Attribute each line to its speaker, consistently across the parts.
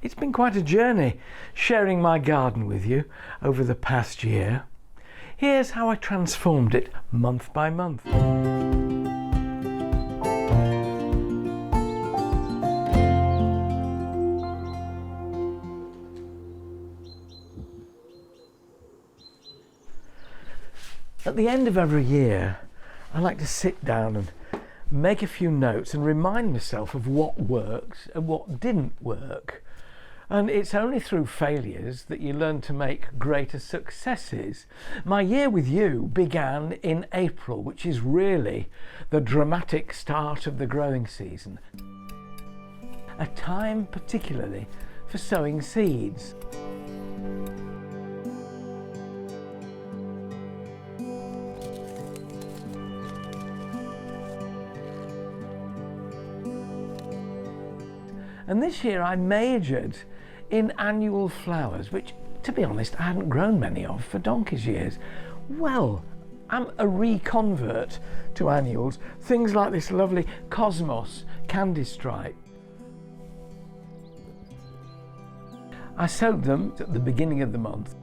Speaker 1: It's been quite a journey sharing my garden with you over the past year. Here's how I transformed it month by month. At the end of every year, I like to sit down and make a few notes and remind myself of what worked and what didn't work. And it's only through failures that you learn to make greater successes. My year with you began in April, which is really the dramatic start of the growing season. A time particularly for sowing seeds. And this year I majored in annual flowers, which, to be honest, I hadn't grown many of for donkey's years. Well, I'm a reconvert to annuals. Things like this lovely Cosmos candy stripe. I sowed them at the beginning of the month.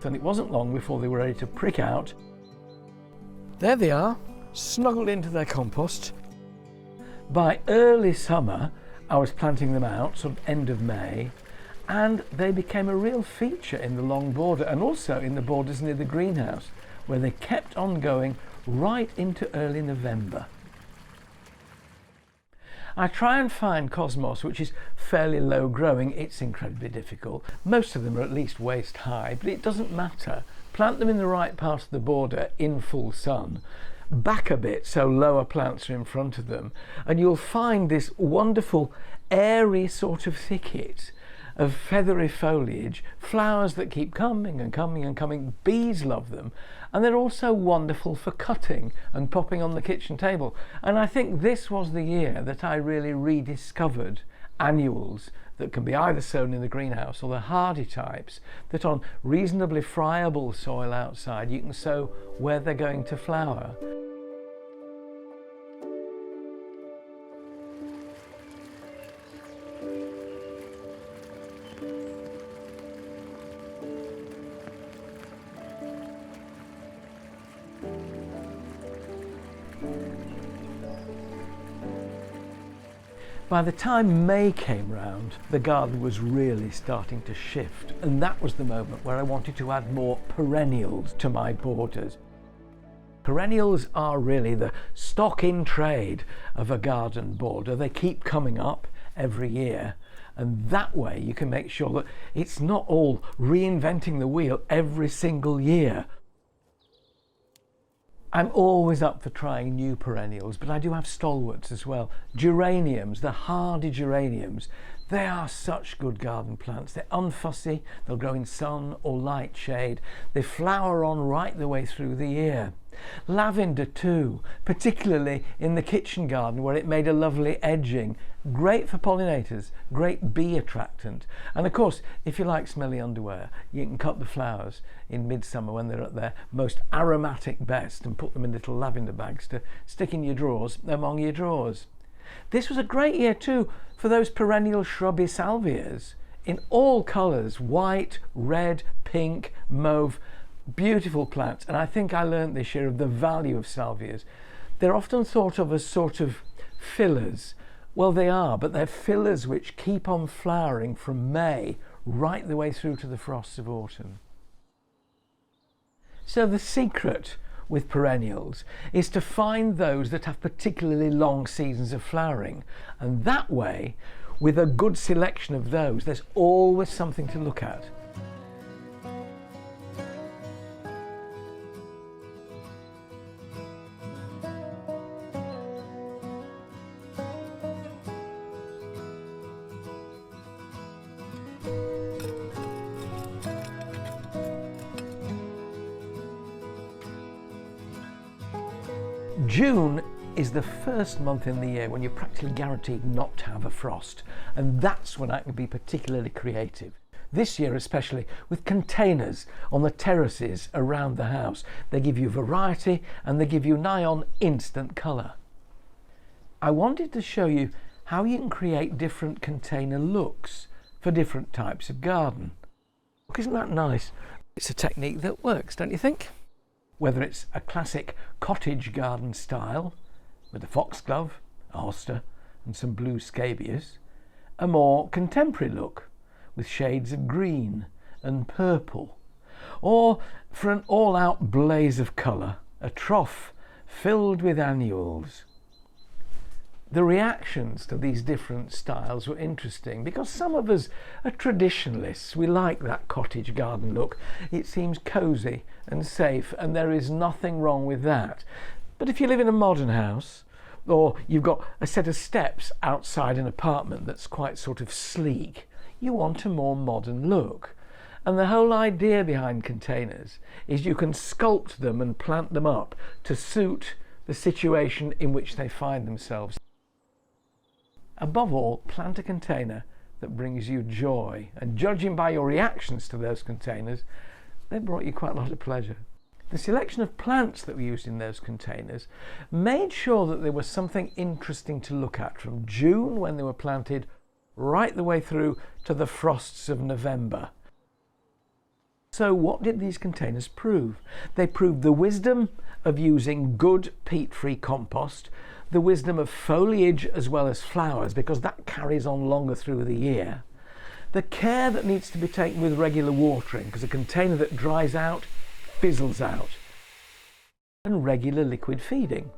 Speaker 1: And it wasn't long before they were ready to prick out. There they are, snuggled into their compost. By early summer, I was planting them out, sort of end of May, and they became a real feature in the long border and also in the borders near the greenhouse, where they kept on going right into early November. I try and find Cosmos, which is fairly low growing. It's incredibly difficult. Most of them are at least waist high, but it doesn't matter. Plant them in the right part of the border in full sun. Back a bit so lower plants are in front of them, and you'll find this wonderful airy sort of thicket of feathery foliage, flowers that keep coming and coming and coming. Bees love them, and they're also wonderful for cutting and popping on the kitchen table. And I think this was the year that I really rediscovered annuals that can be either sown in the greenhouse or the hardy types that on reasonably friable soil outside you can sow where they're going to flower. By the time May came round, the garden was really starting to shift, and that was the moment where I wanted to add more perennials to my borders. Perennials are really the stock in trade of a garden border. They keep coming up every year, and that way you can make sure that it's not all reinventing the wheel every single year. I'm always up for trying new perennials, but I do have stalwarts as well. Geraniums, the hardy geraniums, they are such good garden plants. They're unfussy, they'll grow in sun or light shade. They flower on right the way through the year. Lavender too, particularly in the kitchen garden where it made a lovely edging. Great for pollinators, great bee attractant. And of course, if you like smelly underwear, you can cut the flowers in midsummer when they're at their most aromatic best and put them in little lavender bags to stick in your drawers, among your drawers. This was a great year too for those perennial shrubby salvias in all colours, white, red, pink, mauve. Beautiful plants, and I think I learned this year of the value of salvias. They're often thought of as sort of fillers. Well, they are, but they're fillers which keep on flowering from May right the way through to the frosts of autumn. So the secret with perennials is to find those that have particularly long seasons of flowering, and that way, with a good selection of those, there's always something to look at. June is the first month in the year when you're practically guaranteed not to have a frost, and that's when I can be particularly creative. this year especially, with containers on the terraces around the house. They give you variety and they give you nigh on instant colour. I wanted to show you how you can create different container looks for different types of garden. Isn't that nice? It's a technique that works, don't you think? Whether it's a classic cottage garden style with a foxglove, a hosta and some blue scabious, a more contemporary look with shades of green and purple, or for an all-out blaze of colour, a trough filled with annuals. The reactions to these different styles were interesting because some of us are traditionalists. We like that cottage garden look. It seems cosy and safe, and there is nothing wrong with that. But if you live in a modern house, or you've got a set of steps outside an apartment that's quite sort of sleek, you want a more modern look. And the whole idea behind containers is you can sculpt them and plant them up to suit the situation in which they find themselves. Above all, plant a container that brings you joy, and judging by your reactions to those containers, they brought you quite a lot of pleasure. The selection of plants that we used in those containers made sure that there was something interesting to look at from June, when they were planted, right the way through to the frosts of November. So what did these containers prove? They proved the wisdom of using good peat-free compost, the wisdom of foliage as well as flowers, because that carries on longer through the year, the care that needs to be taken with regular watering, because a container that dries out fizzles out, and regular liquid feeding.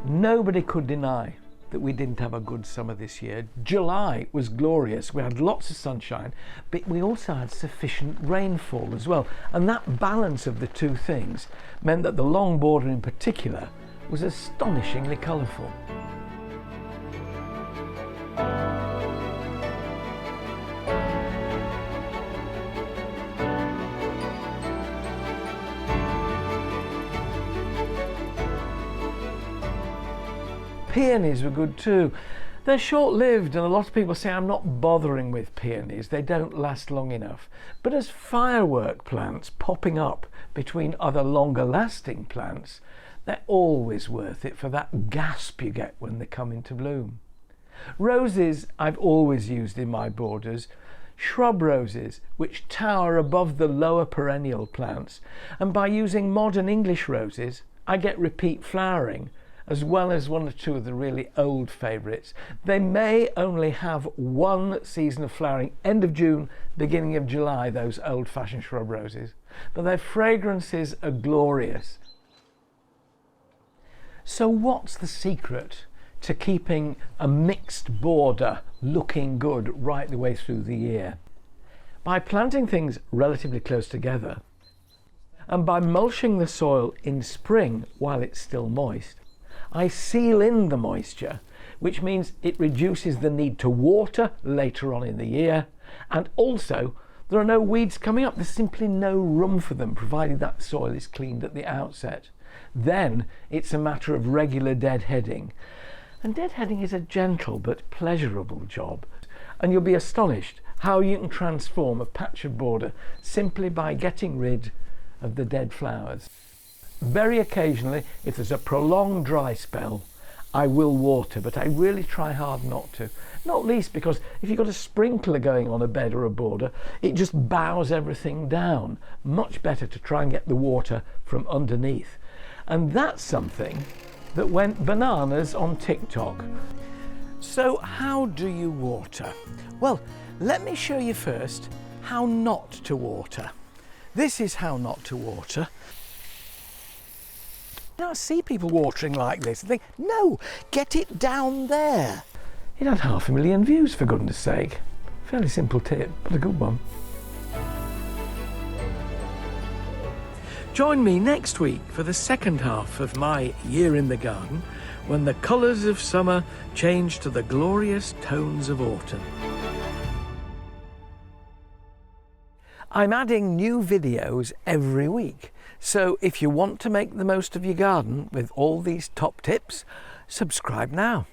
Speaker 1: Nobody could deny that we didn't have a good summer this year. July was glorious. We had lots of sunshine, but we also had sufficient rainfall as well. And that balance of the two things meant that the long border in particular was astonishingly colourful. Peonies were good too. They're short-lived, and a lot of people say I'm not bothering with peonies, they don't last long enough. But as firework plants popping up between other longer lasting plants, they're always worth it for that gasp you get when they come into bloom. Roses I've always used in my borders, shrub roses which tower above the lower perennial plants, and by using modern English roses I get repeat flowering, as well as one or two of the really old favourites. They may only have one season of flowering, end of June, beginning of July, those old-fashioned shrub roses, but their fragrances are glorious. So what's the secret to keeping a mixed border looking good right the way through the year? By planting things relatively close together, and by mulching the soil in spring while it's still moist, I seal in the moisture, which means it reduces the need to water later on in the year, and also there are no weeds coming up. There's simply no room for them, provided that soil is cleaned at the outset. Then it's a matter of regular deadheading, and deadheading is a gentle but pleasurable job, and you'll be astonished how you can transform a patch of border simply by getting rid of the dead flowers. Very occasionally, if there's a prolonged dry spell, I will water, but I really try hard not to. Not least because if you've got a sprinkler going on a bed or a border, it just bows everything down. Much better to try and get the water from underneath. And that's something that went bananas on TikTok. So how do you water? Well, let me show you first how not to water. This is how not to water. I see people watering like this and think, no, get it down there. It had 500,000 views, for goodness sake. Fairly simple tip, but a good one. Join me next week for the second half of my year in the garden, when the colours of summer change to the glorious tones of autumn. I'm adding new videos every week, so if you want to make the most of your garden with all these top tips, subscribe now.